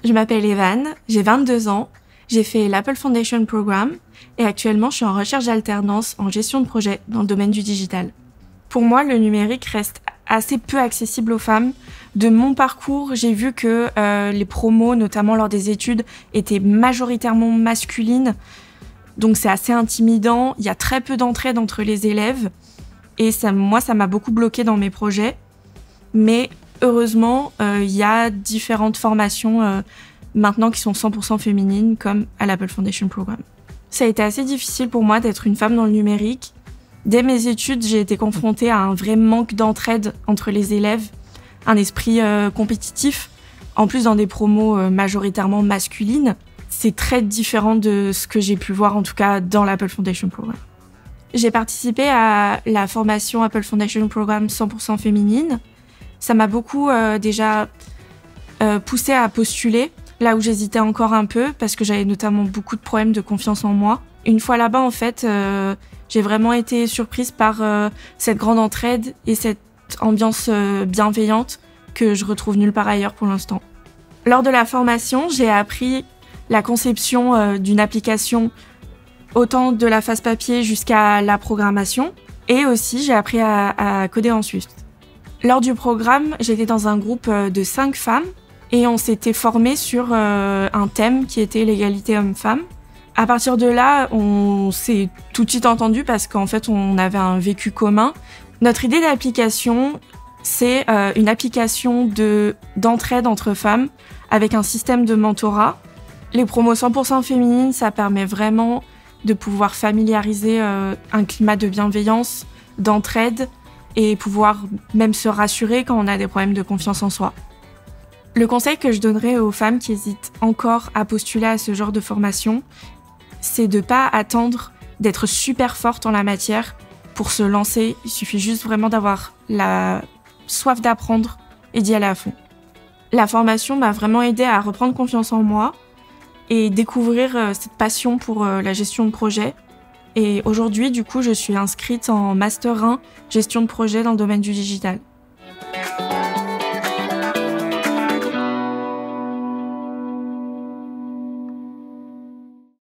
Je m'appelle Evan, j'ai 22 ans, j'ai fait l'Apple Foundation Programme et actuellement je suis en recherche d'alternance en gestion de projet dans le domaine du digital. Pour moi, le numérique reste assez peu accessible aux femmes. De mon parcours, j'ai vu que les promos, notamment lors des études, étaient majoritairement masculines. Donc c'est assez intimidant, il y a très peu d'entraide entre les élèves et ça m'a beaucoup bloquée dans mes projets. Mais heureusement, il y a différentes formations maintenant qui sont 100% féminines, comme à l'Apple Foundation Programme. Ça a été assez difficile pour moi d'être une femme dans le numérique. Dès mes études, j'ai été confrontée à un vrai manque d'entraide entre les élèves, un esprit compétitif, en plus dans des promos majoritairement masculines. C'est très différent de ce que j'ai pu voir, en tout cas dans l'Apple Foundation Programme. J'ai participé à la formation Apple Foundation Programme 100% féminine. Ça m'a beaucoup déjà poussée à postuler, là où j'hésitais encore un peu, parce que j'avais notamment beaucoup de problèmes de confiance en moi. Une fois là-bas, en fait, j'ai vraiment été surprise par cette grande entraide et cette ambiance bienveillante que je retrouve nulle part ailleurs pour l'instant. Lors de la formation, j'ai appris la conception d'une application, autant de la phase papier jusqu'à la programmation, et aussi j'ai appris à coder en Swift. Lors du programme, j'étais dans un groupe de 5 femmes et on s'était formé sur un thème qui était l'égalité homme-femme. À partir de là, on s'est tout de suite entendu parce qu'en fait, on avait un vécu commun. Notre idée d'application, c'est une application d'entraide entre femmes avec un système de mentorat. Les promos 100% féminines, ça permet vraiment de pouvoir familiariser un climat de bienveillance, d'entraide, et pouvoir même se rassurer quand on a des problèmes de confiance en soi. Le conseil que je donnerais aux femmes qui hésitent encore à postuler à ce genre de formation, c'est de pas attendre d'être super forte en la matière pour se lancer. Il suffit juste vraiment d'avoir la soif d'apprendre et d'y aller à fond. La formation m'a vraiment aidée à reprendre confiance en moi et découvrir cette passion pour la gestion de projet. Et aujourd'hui, du coup, je suis inscrite en Master 1 gestion de projet dans le domaine du digital.